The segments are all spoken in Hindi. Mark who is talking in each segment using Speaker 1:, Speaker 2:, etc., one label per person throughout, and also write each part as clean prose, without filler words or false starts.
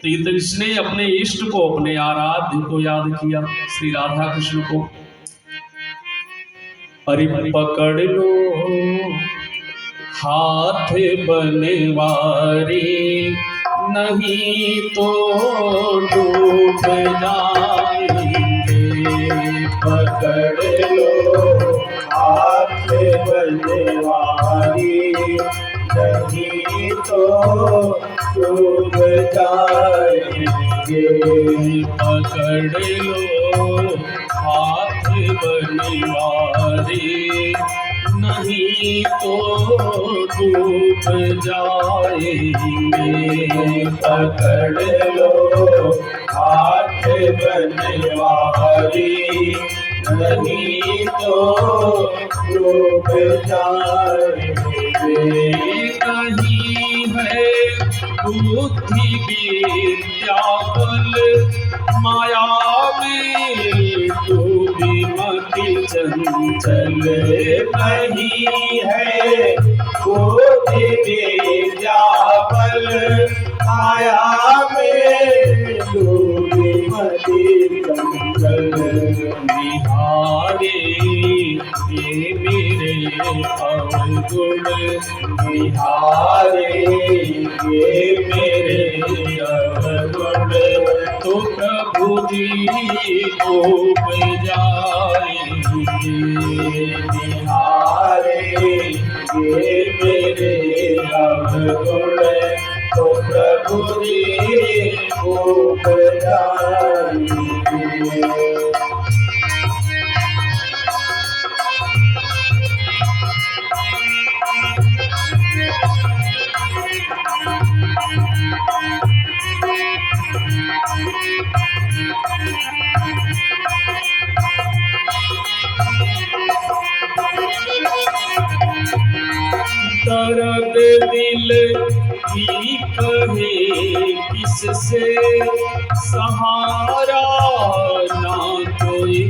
Speaker 1: तो इसने अपने इष्ट को, अपने आराध्य को याद किया, श्री राधा कृष्ण को। अरे पकड़ लो हाथ बनवारी, नहीं तो डूब जाएंगे।
Speaker 2: पकड़ लो हाथ बनवारी, नहीं तो डूब जाएंगे।
Speaker 1: पकड़ लो हाथ बनवारी, नहीं तो डूब जाएंगे।
Speaker 2: पकड़ लो हाथ बनवारी, नहीं तो डूब जाएंगे।
Speaker 1: कहीं है बुद्धि विद्या बल, माया में डूबी मति चंचल।
Speaker 2: नहीं है बुद्धि विद्या बल, माया में डूबी मति चंचल।
Speaker 1: बिहारे ये मेरे अवगुण,
Speaker 2: बिहारे ये मेरे अवगुण,
Speaker 1: तो प्रभु जी डूब जाएंगे।
Speaker 2: बिहारे ये मेरे अवगुण, तो प्रभु जी डूब जाएंगे।
Speaker 1: दर्द दिल की कहे किससे, सहारा ना कोई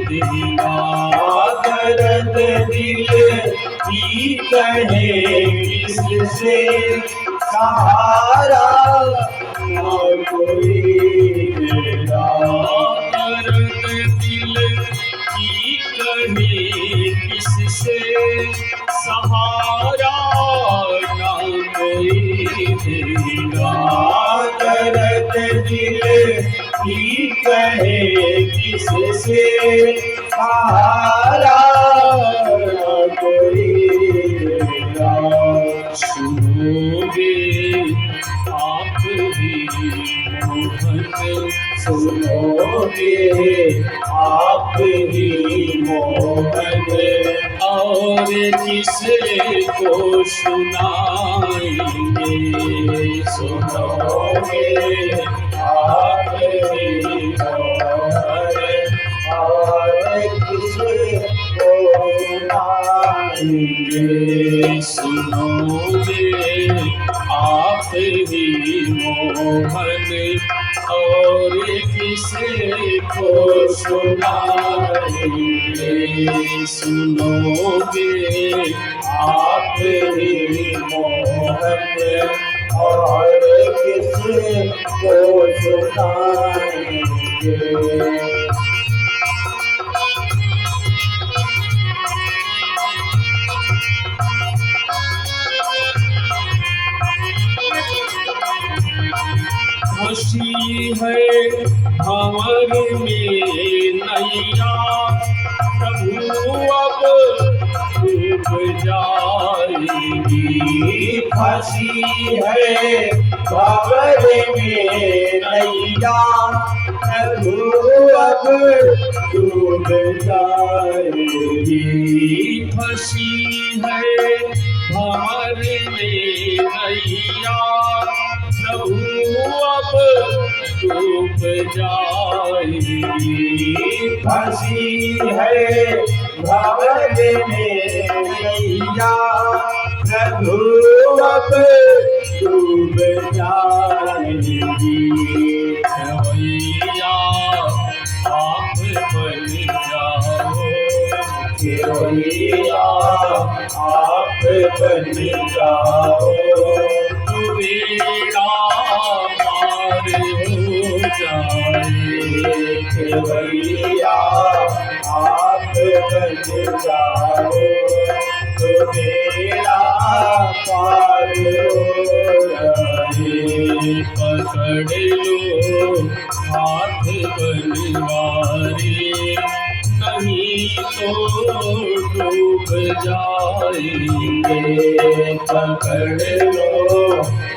Speaker 1: देगा।
Speaker 2: दर्द दिल की कहे किससे, सहारा ना कोई देगा।
Speaker 1: दर्द दिल की कहे किससे, सहारा ना कोई देगा।
Speaker 2: दर्द दिल की कहे किससे, सहारा ना कोई देगा।
Speaker 1: सुनोगे आप ही मोहन,
Speaker 2: सुनोगे आप ही मोहन,
Speaker 1: और किसे को सुनाएंगे।
Speaker 2: सुनोगे आप ही मोहन, और किसे को सुनाएंगे।
Speaker 1: सुनोगे आप ही मोहन, और किसे को सुनाएंगे। सुनोगे
Speaker 2: आप ही मोहन, और किसे को सुनाएंगे।
Speaker 1: खुशी है भंवर में नैया, प्रभु अब डूब जाएगी।
Speaker 2: फंसी है भंवर में नैया, प्रभु अब डूब जाएगी।
Speaker 1: फंसी है भंवर में नैया, प्रभु अब डूब जाएगी।
Speaker 2: फंसी है भंवर में नैया, प्रभु अब डूब जाएगी।
Speaker 1: खेवैया आप बन जाओ,
Speaker 2: खेवैया आप बन जाओ।
Speaker 1: बेड़ा पार
Speaker 2: भैया आप बन जाओ तो मेरा पार हो रहे।
Speaker 1: पकड़ लो हाथ बनवारी, नहीं तो डूब जाएंगे।
Speaker 2: पकड़ लो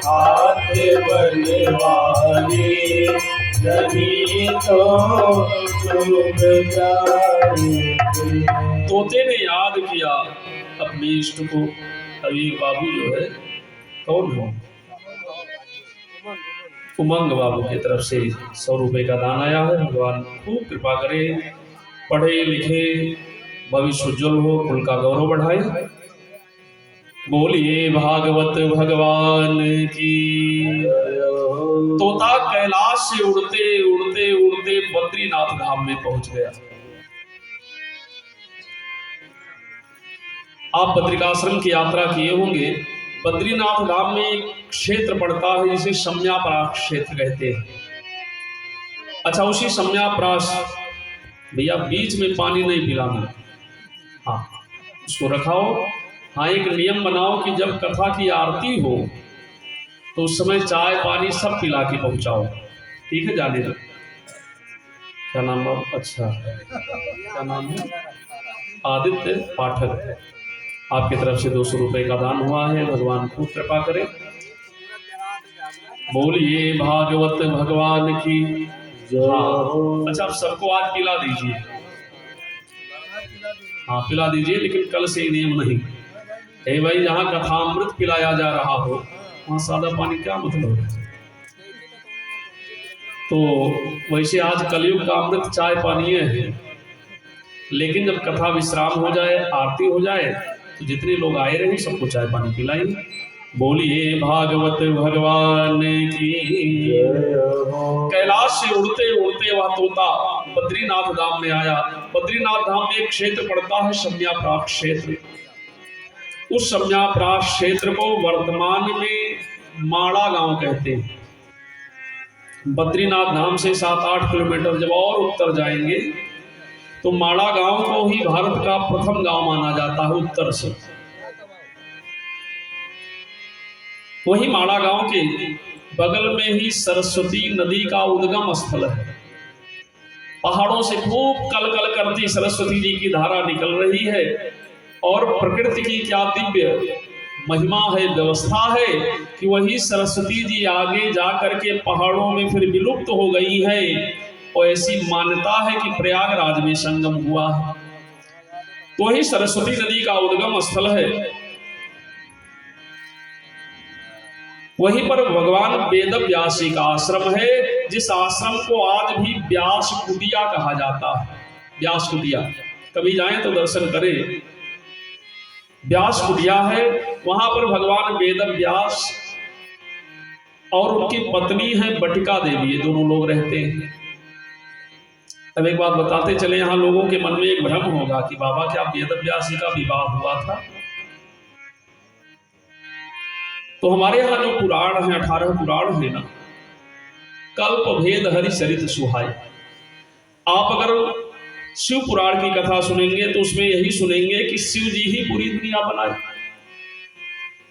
Speaker 2: हाथ बनवारी, नहीं तो डूब जाएंगे।
Speaker 1: तोते ने याद किया अपने इष्ट को। अभी बाबू जो है, कौन हो? उमंग बाबू की तरफ से 100 रुपए का दान आया है। भगवान खूब कृपा करे, पढ़े लिखे, भविष्य उज्जवल हो, कुल का गौरव बढ़ाए। बोलिए भागवत भगवान की। तोता कैलाश से उड़ते उड़ते उड़ते बद्रीनाथ धाम में पहुंच गया। आप बद्रिकाश्रम की यात्रा किए होंगे। बद्रीनाथ धाम में एक क्षेत्र पड़ता है जिसे सम्यापराग क्षेत्र कहते हैं। अच्छा, उसी सम्यापराग भैया बीच में पानी नहीं पिलाना। हाँ, उसको रखाओ। हाँ, एक नियम बनाओ कि जब कथा की आरती हो तो उस समय चाय पानी सब पिला के पहुंचाओ। ठीक है, जाने दो। क्या नाम है? अच्छा, क्या नाम है? आदित्य पाठक। आपकी तरफ से 200 रुपए का दान हुआ है। भगवान खूब कृपा करे। बोलिए भागवत भगवान की। हाँ, अच्छा, आप सबको आज पिला दीजिए। हाँ, पिला दीजिए, लेकिन कल से नियम नहीं है भाई। जहाँ कथामृत पिलाया जा रहा हो वहाँ सादा पानी क्या मतलब है? तो वैसे आज कलयुग का अमृत चाय पानी है, लेकिन जब कथा विश्राम हो जाए, आरती हो जाए, तो जितने लोग आए रहे सबको चाय पानी पिलाएंगे। बोलिए भागवत भगवान की। कैलाश से उड़ते उड़ते वह तोता बद्रीनाथ धाम में आया। बद्रीनाथ धाम में एक क्षेत्र पड़ता है सम्यापराग क्षेत्र। उस सम्यापराग क्षेत्र को वर्तमान में माड़ा गांव कहते हैं। बद्रीनाथ धाम से 7-8 किलोमीटर जब और उत्तर जाएंगे तो माड़ा गांव को ही भारत का प्रथम गांव माना जाता है उत्तर से। वही माड़ा गांव के बगल में ही सरस्वती नदी का उद्गम स्थल है। पहाड़ों से खूब कल कल करती सरस्वती जी की धारा निकल रही है और प्रकृति की क्या दिव्य महिमा है, व्यवस्था है कि वही सरस्वती जी आगे जा करके पहाड़ों में फिर विलुप्त हो गई है। और ऐसी मान्यता है कि प्रयागराज में संगम हुआ है। तो वही सरस्वती नदी का उद्गम स्थल है। वहीं पर भगवान वेद व्यास जी का आश्रम है, जिस आश्रम को आज भी व्यास कुटिया कहा जाता है। व्यास कुटिया, कभी जाएं तो दर्शन करें। व्यास कुटिया है, वहां पर भगवान वेद व्यास और उनकी पत्नी है बटिका देवी, ये दोनों लोग रहते हैं। अब एक बात बताते चले, यहाँ लोगों के मन में एक भ्रम होगा कि बाबा क्या वेद व्यास जी का विवाह हुआ था? तो हमारे यहाँ जो पुराण है, 18 पुराण है ना, कल्प भेद हरि चरित सुहाय। आप अगर शिव पुराण की कथा सुनेंगे तो उसमें यही सुनेंगे कि शिव जी ही पूरी दुनिया बनाई।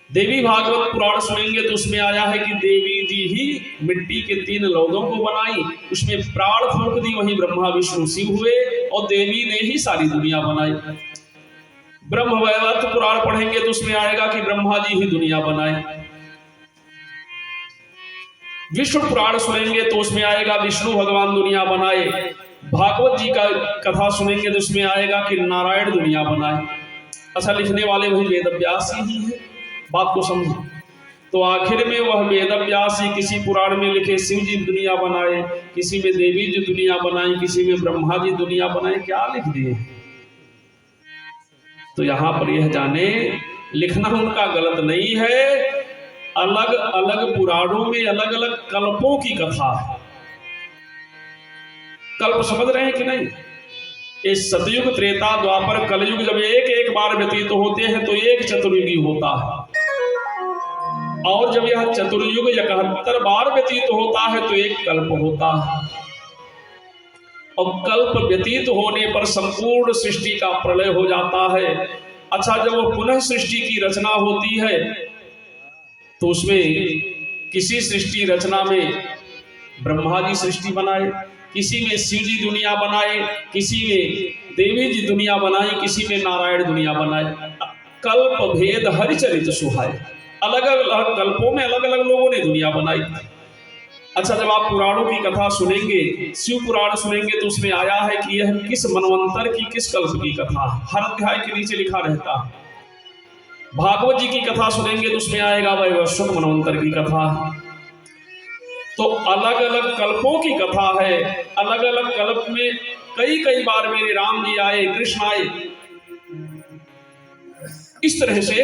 Speaker 1: देवी भागवत पुराण सुनेंगे तो उसमें आया है कि देवी जी ही मिट्टी के 3 लोगों को बनाई, उसमें प्राण फूंक दी, वही ब्रह्मा विष्णु शिव हुए और देवी ने ही सारी दुनिया बनाई। ब्रह्म वैवर्त पुराण पढ़ेंगे तो उसमें आएगा कि ब्रह्मा जी ही दुनिया बनाए। विष्णु पुराण सुनेंगे तो उसमें आएगा विष्णु भगवान दुनिया बनाए। भागवत जी का कथा सुनेंगे तो उसमें आएगा कि नारायण दुनिया बनाए। अच्छा, लिखने वाले वही वेद व्यास ही है, बात को समझो। तो आखिर में वह वेद व्यास ही किसी पुराण में लिखे शिव जी दुनिया बनाए, किसी में देवी जी दुनिया बनाई, किसी में ब्रह्मा जी दुनिया बनाए, क्या लिख दिए? तो यहाँ पर यह जाने, लिखना उनका गलत नहीं है। अलग अलग पुराणों में अलग अलग कल्पों की कथा है। कल्प समझ रहे हैं कि नहीं? इस सतयुग, त्रेता, द्वापर, कलयुग जब एक एक बार व्यतीत होते हैं तो एक चतुर्युगी होता है। और जब यह चतुर्युग 71 बार व्यतीत होता है तो एक कल्प होता है। और कल्प व्यतीत होने पर संपूर्ण सृष्टि का प्रलय हो जाता है। अच्छा, जब वो पुनः सृष्टि की रचना होती है तो उसमें किसी सृष्टि रचना में ब्रह्मा जी सृष्टि बनाए, किसी में शिव जी दुनिया बनाए, किसी में देवी जी दुनिया बनाई, किसी में नारायण दुनिया बनाए। कल्प भेद हरिचरित सुहाए, अलग अलग कल्पों में अलग अलग लोगों ने दुनिया बनाई। अच्छा, जब आप पुराणों की कथा सुनेंगे, शिव पुराण सुनेंगे, तो उसमें आया है कि यह किस मनवंतर की किस कल्प की कथा, हर अध्याय के नीचे लिखा रहता है। भागवत जी की कथा सुनेंगे तो उसमें आएगा भाई वैश्वत मनवंतर की कथा। तो अलग अलग कल्पों की कथा है, अलग अलग कल्प में कई बार मेरे राम जी आए, कृष्ण आए, इस तरह से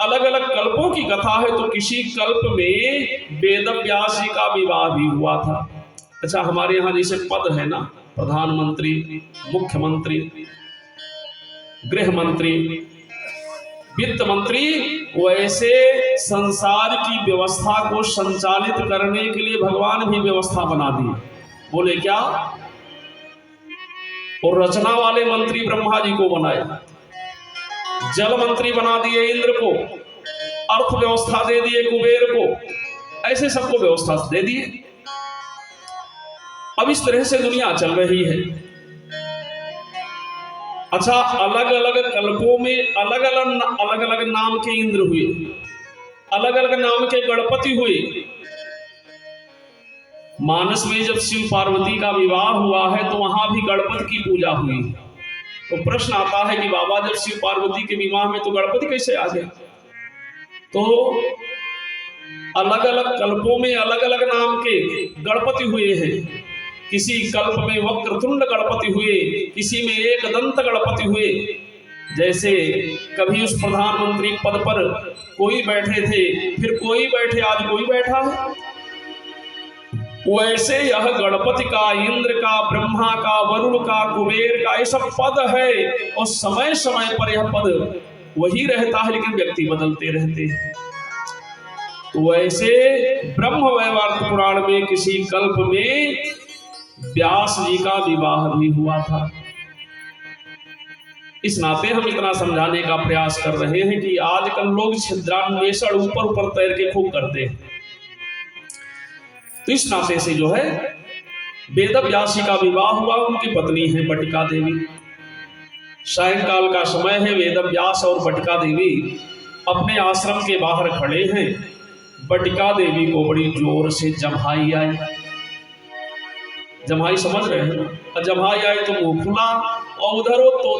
Speaker 1: अलग अलग कल्पों की कथा है। तो किसी कल्प में वेद व्यास जी का विवाह भी हुआ था। अच्छा, हमारे यहाँ जैसे पद है ना, प्रधानमंत्री, मुख्यमंत्री, गृह मंत्री, वित्त मंत्री, वैसे संसार की व्यवस्था को संचालित करने के लिए भगवान भी व्यवस्था बना दी। बोले क्या? और रचना वाले मंत्री ब्रह्मा जी को बनाए, जल मंत्री बना दिए इंद्र को, अर्थव्यवस्था दे दिए कुबेर को, ऐसे सबको व्यवस्था दे दिए। अब इस तरह से दुनिया चल रही है। अच्छा, अलग अलग कल्पों में अलग अलग नाम के इंद्र हुए, अलग अलग नाम के गणपति हुए। मानस में जब शिव पार्वती का विवाह हुआ है तो वहां भी गणपति की पूजा हुई। तो प्रश्न आता है कि बाबा, जब शिव पार्वती के विवाह में तो गणपति कैसे आ गए? तो अलग अलग कल्पों में अलग अलग नाम के गणपति हुए हैं। किसी कल्प में वक्रतुंड गणपति हुए, किसी में एक दंत गणपति हुए। जैसे कभी उस प्रधानमंत्री पद पर कोई बैठे थे, फिर कोई बैठे, आज कोई बैठा है। वैसे यह गणपति का, इंद्र का, ब्रह्मा का, वरुण का, कुबेर का, ये सब पद है और समय समय पर यह पद वही रहता है, लेकिन व्यक्ति बदलते रहते हैं। तो वैसे ब्रह्म वैवर्त पुराण में किसी कल्प में व्यास जी का विवाह भी हुआ था। इस नाते हम इतना समझाने का प्रयास कर रहे हैं कि आजकल लोग छिद्रान्वेषण ऊपर ऊपर तैर के खूब करते हैं। तो इस नाते से जो है वेद व्यास जी का विवाह हुआ, उनकी पत्नी है बटिका देवी। सायंकाल का समय है, वेद व्यास और बटिका देवी अपने आश्रम के बाहर खड़े हैं। बटिका देवी को बड़ी जोर से जम्हाई आई। जम्हाई समझ रहे हैं? जम्हाई आई तो मुंह खुला और उधर वो तो